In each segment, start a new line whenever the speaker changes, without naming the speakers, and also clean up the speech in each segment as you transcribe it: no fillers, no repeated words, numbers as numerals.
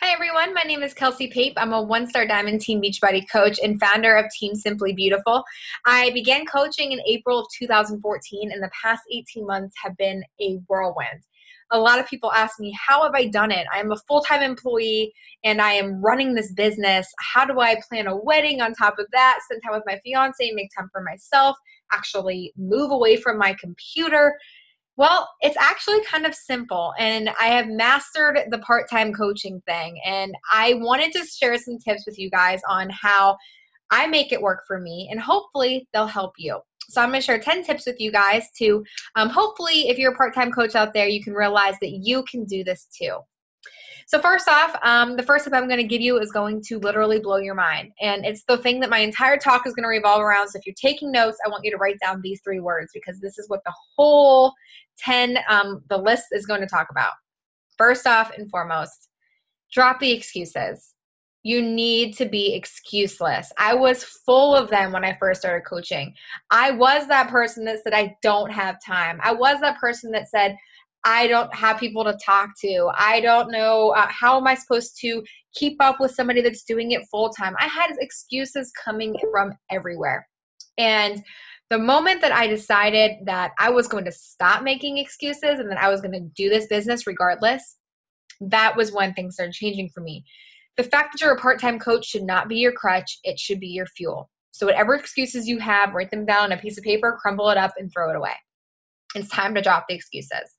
Hi everyone, my name is Kelsey Pape. I'm a one-star Diamond Team Beachbody coach and founder of Team Simply Beautiful. I began coaching in April of 2014 and the past 18 months have been a whirlwind. A lot of people ask me, how have I done it? I am a full-time employee and I am running this business. How do I plan a wedding on top of that, spend time with my fiance, make time for myself, actually move away from my computer? Well, it's actually kind of simple, and I have mastered the part-time coaching thing, and I wanted to share some tips with you guys on how I make it work for me, and hopefully they'll help you. So I'm going to share 10 tips with you guys to hopefully, if you're a part-time coach out there, you can realize that you can do this too. So first off, the first tip I'm going to give you is going to literally blow your mind. And it's the thing that my entire talk is going to revolve around. So if you're taking notes, I want you to write down these 3 words because this is what the whole the list is going to talk about. First off and foremost, drop the excuses. You need to be excuseless. I was full of them when I first started coaching. I was that person that said, I don't have time. I was that person that said, I don't have people to talk to. I don't know, how am I supposed to keep up with somebody that's doing it full time? I had excuses coming from everywhere. And the moment that I decided that I was going to stop making excuses and that I was going to do this business regardless, that was when things started changing for me. The fact that you're a part-time coach should not be your crutch. It should be your fuel. So whatever excuses you have, write them down on a piece of paper, crumble it up, and throw it away. It's time to drop the excuses.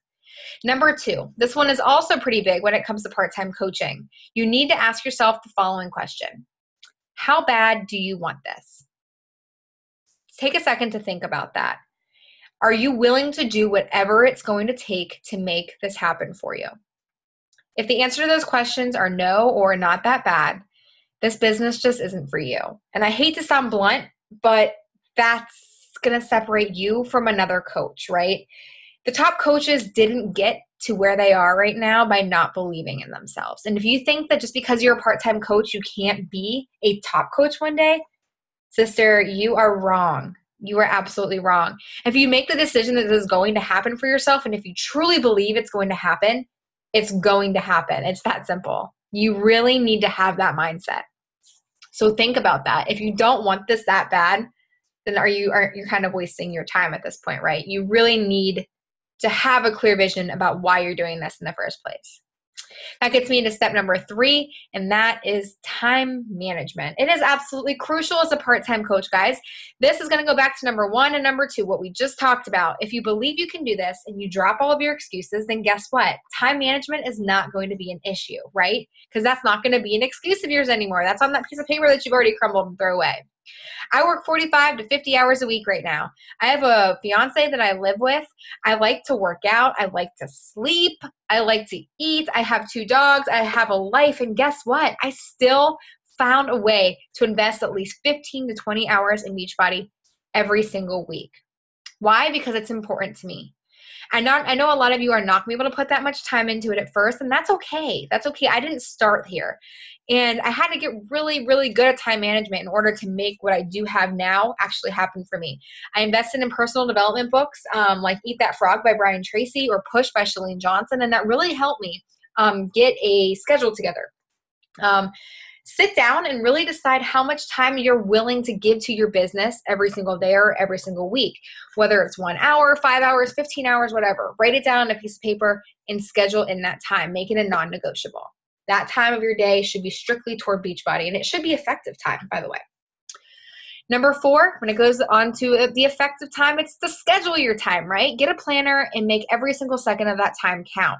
Number 2, this one is also pretty big when it comes to part-time coaching. You need to ask yourself the following question. How bad do you want this? Take a second to think about that. Are you willing to do whatever it's going to take to make this happen for you? If the answer to those questions are no or not that bad, this business just isn't for you. And I hate to sound blunt, but that's going to separate you from another coach, right? The top coaches didn't get to where they are right now by not believing in themselves. And if you think that just because you're a part-time coach, you can't be a top coach one day, sister, you are wrong. You are absolutely wrong. If you make the decision that this is going to happen for yourself, and if you truly believe it's going to happen, it's going to happen. It's that simple. You really need to have that mindset. So think about that. If you don't want this that bad, then you're kind of wasting your time at this point, right? You really need to have a clear vision about why you're doing this in the first place. That gets me into step number 3, and that is time management. It is absolutely crucial as a part-time coach, guys. This is going to go back to number 1 and number 2, what we just talked about. If you believe you can do this and you drop all of your excuses, then guess what? Time management is not going to be an issue, right? Because that's not going to be an excuse of yours anymore. That's on that piece of paper that you've already crumbled and throw away. I work 45 to 50 hours a week right now. I have a fiance that I live with. I like to work out. I like to sleep. I like to eat. I have 2 dogs. I have a life. And guess what? I still found a way to invest at least 15 to 20 hours in Beachbody every single week. Why? Because it's important to me. I know a lot of you are not going to be able to put that much time into it at first, and that's okay. That's okay. I didn't start here. And I had to get really, really good at time management in order to make what I do have now actually happen for me. I invested in personal development books like Eat That Frog by Brian Tracy or Push by Chalene Johnson, and that really helped me get a schedule together. Sit down and really decide how much time you're willing to give to your business every single day or every single week, whether it's 1 hour, 5 hours, 15 hours, whatever. Write it down on a piece of paper and schedule in that time. Make it a non-negotiable. That time of your day should be strictly toward Beachbody, and it should be effective time, by the way. Number 4, when it goes on to the effective time, it's to schedule your time, right? Get a planner and make every single second of that time count.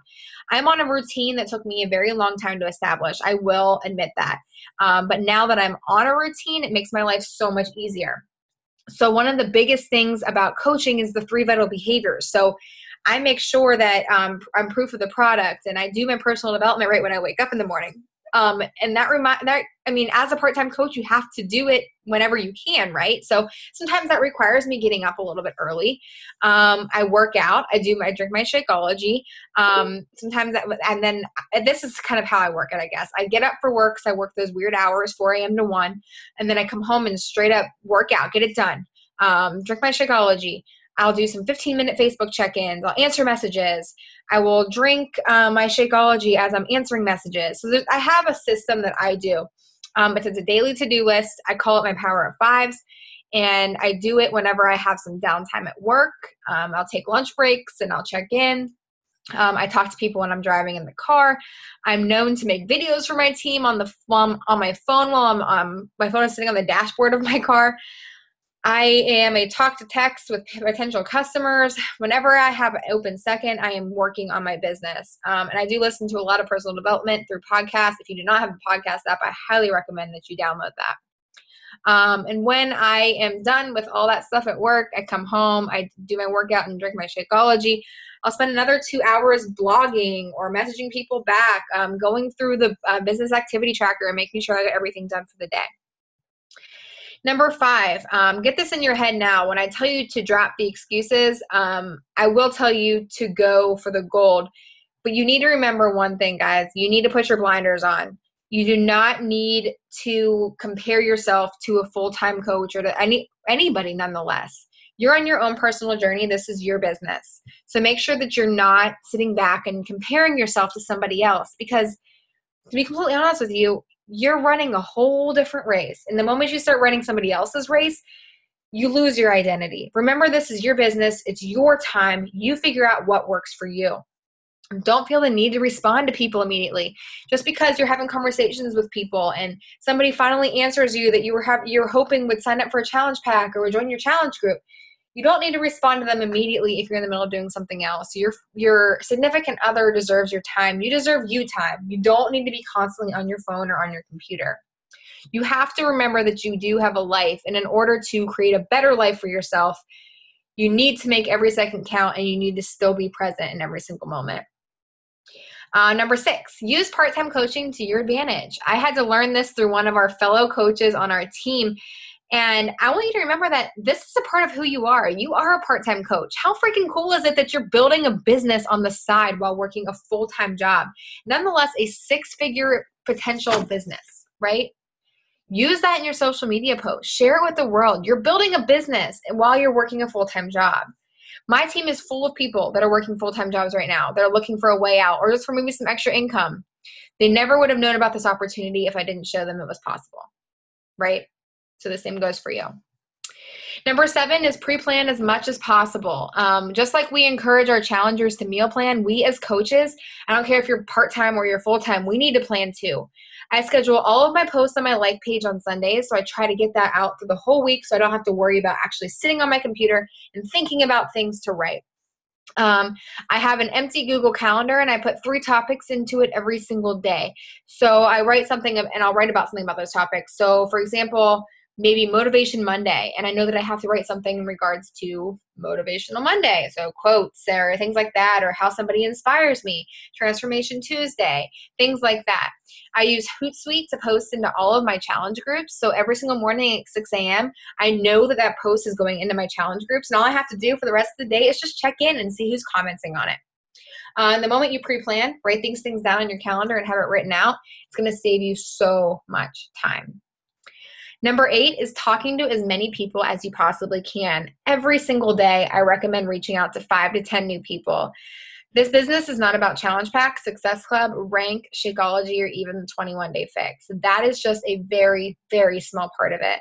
I'm on a routine that took me a very long time to establish. I will admit that. But now that I'm on a routine, it makes my life so much easier. So one of the biggest things about coaching is the 3 vital behaviors. So I make sure that I'm proof of the product, and I do my personal development right when I wake up in the morning. And as a part-time coach, you have to do it whenever you can, right? So sometimes that requires me getting up a little bit early. I work out. I drink my Shakeology. And then this is kind of how I work it, I guess. I get up for work, so I work those weird hours, 4 a.m. to 1, and then I come home and straight up work out, get it done. Drink my Shakeology. I'll do some 15-minute Facebook check-ins. I'll answer messages. I will drink my Shakeology as I'm answering messages. So I have a system that I do. It's a daily to-do list. I call it my Power of Fives. And I do it whenever I have some downtime at work. I'll take lunch breaks and I'll check in. I talk to people when I'm driving in the car. I'm known to make videos for my team on my phone while my phone is sitting on the dashboard of my car. I am a talk to text with potential customers. Whenever I have an open second, I am working on my business. And I do listen to a lot of personal development through podcasts. If you do not have a podcast app, I highly recommend that you download that. And when I am done with all that stuff at work, I come home, I do my workout and drink my Shakeology. I'll spend another 2 hours blogging or messaging people back, going through the business activity tracker and making sure I get everything done for the day. Number 5, get this in your head now. When I tell you to drop the excuses, I will tell you to go for the gold. But you need to remember one thing, guys. You need to put your blinders on. You do not need to compare yourself to a full-time coach or to anybody nonetheless. You're on your own personal journey. This is your business. So make sure that you're not sitting back and comparing yourself to somebody else, because to be completely honest with you, you're running a whole different race. And the moment you start running somebody else's race, you lose your identity. Remember, this is your business. It's your time. You figure out what works for you. Don't feel the need to respond to people immediately. Just because you're having conversations with people and somebody finally answers you that you're hoping would sign up for a challenge pack or would join your challenge group, you don't need to respond to them immediately if you're in the middle of doing something else. Your significant other deserves your time. You deserve you time. You don't need to be constantly on your phone or on your computer. You have to remember that you do have a life, and in order to create a better life for yourself, you need to make every second count, and you need to still be present in every single moment. Number 6, use part-time coaching to your advantage. I had to learn this through one of our fellow coaches on our team. And I want you to remember that this is a part of who you are. You are a part-time coach. How freaking cool is it that you're building a business on the side while working a full-time job? Nonetheless, a 6-figure potential business, right? Use that in your social media posts. Share it with the world. You're building a business while you're working a full-time job. My team is full of people that are working full-time jobs right now. They're looking for a way out or just for maybe some extra income. They never would have known about this opportunity if I didn't show them it was possible, right? So the same goes for you. Number 7 is pre-plan as much as possible. Just like we encourage our challengers to meal plan, we as coaches, I don't care if you're part-time or you're full-time, we need to plan too. I schedule all of my posts on my like page on Sundays, so I try to get that out for the whole week so I don't have to worry about actually sitting on my computer and thinking about things to write. I have an empty Google Calendar, and I put 3 topics into it every single day. So I write something, and I'll write about something about those topics. So for example, maybe Motivation Monday, and I know that I have to write something in regards to Motivational Monday, so quotes or things like that, or how somebody inspires me, Transformation Tuesday, things like that. I use Hootsuite to post into all of my challenge groups, so every single morning at 6 a.m., I know that that post is going into my challenge groups, and all I have to do for the rest of the day is just check in and see who's commenting on it. The moment you pre-plan, write these things down on your calendar and have it written out, it's going to save you so much time. Number 8 is talking to as many people as you possibly can. Every single day, I recommend reaching out to 5 to 10 new people. This business is not about Challenge Pack, Success Club, Rank, Shakeology, or even the 21-Day Fix. That is just a very, very small part of it.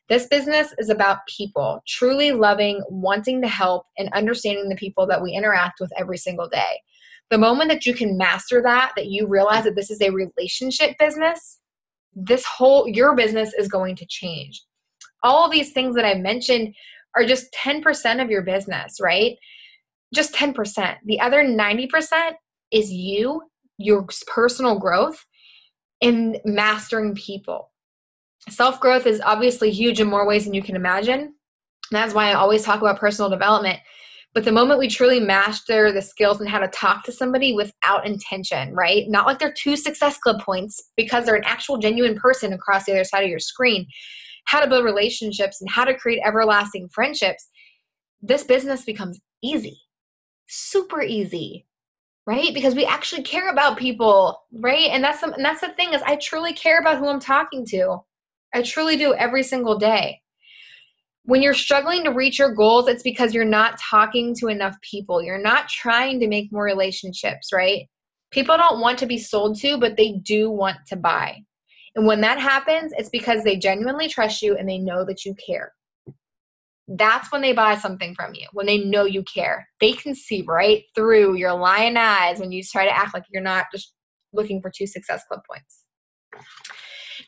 This business is about people, truly loving, wanting to help, and understanding the people that we interact with every single day. The moment that you can master that you realize that this is a relationship business, your business is going to change. All of these things that I mentioned are just 10% of your business, right? Just 10%. The other 90% is you, your personal growth, and mastering people. Self-growth is obviously huge in more ways than you can imagine. That's why I always talk about personal development. But the moment we truly master the skills and how to talk to somebody without intention, right? Not like they're 2 Success Club points, because they're an actual genuine person across the other side of your screen. How to build relationships and how to create everlasting friendships. This business becomes easy, super easy, right? Because we actually care about people, right? And that's the thing, is I truly care about who I'm talking to. I truly do, every single day. When you're struggling to reach your goals, it's because you're not talking to enough people. You're not trying to make more relationships, right? People don't want to be sold to, but they do want to buy. And when that happens, it's because they genuinely trust you and they know that you care. That's when they buy something from you, when they know you care. They can see right through your lying eyes when you try to act like you're not just looking for 2 Success Club points.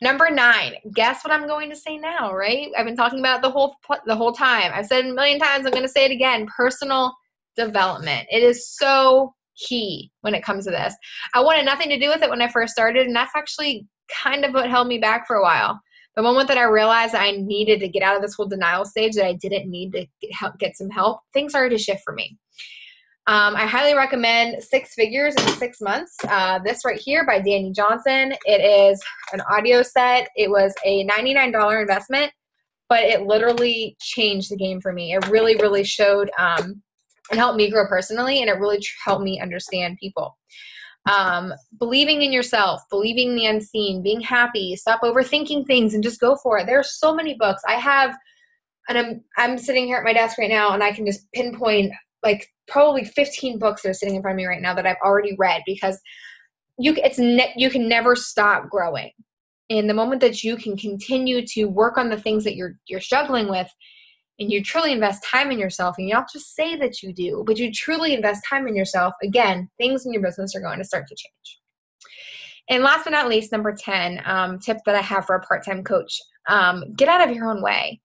Number 9, guess what I'm going to say now, right? I've been talking about the whole time. I've said it a million times. I'm going to say it again. Personal development. It is so key when it comes to this. I wanted nothing to do with it when I first started, and that's actually kind of what held me back for a while. The moment that I realized I needed to get out of this whole denial stage, that I didn't need to get some help, things started to shift for me. I highly recommend 6 Figures in 6 Months. This right here by Danny Johnson. It is an audio set. It was a $99 investment, but it literally changed the game for me. It really, really showed, it helped me grow personally, and it really helped me understand people. Believing in yourself, believing in the unseen, being happy, stop overthinking things and just go for it. There are so many books I have, and I'm sitting here at my desk right now, and I can just pinpoint like probably 15 books that are sitting in front of me right now that I've already read, because you can never stop growing. And the moment that you can continue to work on the things that you're struggling with, and you truly invest time in yourself, and you don't just say that you do, but you truly invest time in yourself, again, things in your business are going to start to change. And last but not least, number 10, tip that I have for a part-time coach, get out of your own way.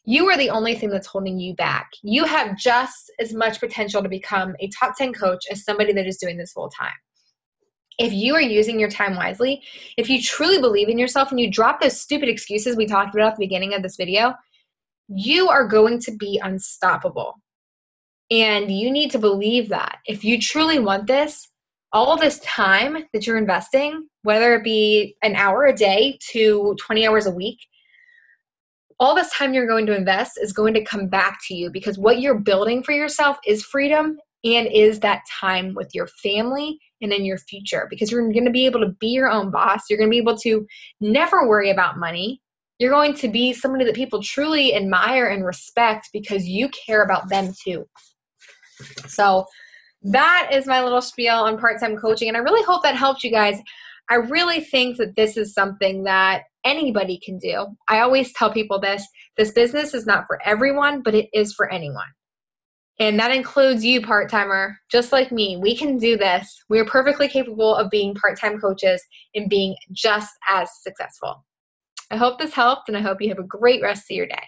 You are the only thing that's holding you back. You have just as much potential to become a top 10 coach as somebody that is doing this full time. If you are using your time wisely, if you truly believe in yourself and you drop those stupid excuses we talked about at the beginning of this video, you are going to be unstoppable. And you need to believe that. If you truly want this, all this time that you're investing, whether it be an hour a day to 20 hours a week, all this time you're going to invest is going to come back to you, because what you're building for yourself is freedom and is that time with your family and in your future, because you're going to be able to be your own boss. You're going to be able to never worry about money. You're going to be somebody that people truly admire and respect because you care about them too. So that is my little spiel on part-time coaching, and I really hope that helped you guys. I really think that this is something that anybody can do. I always tell people this business is not for everyone, but it is for anyone. And that includes you, part-timer, just like me. We can do this. We are perfectly capable of being part-time coaches and being just as successful. I hope this helped, and I hope you have a great rest of your day.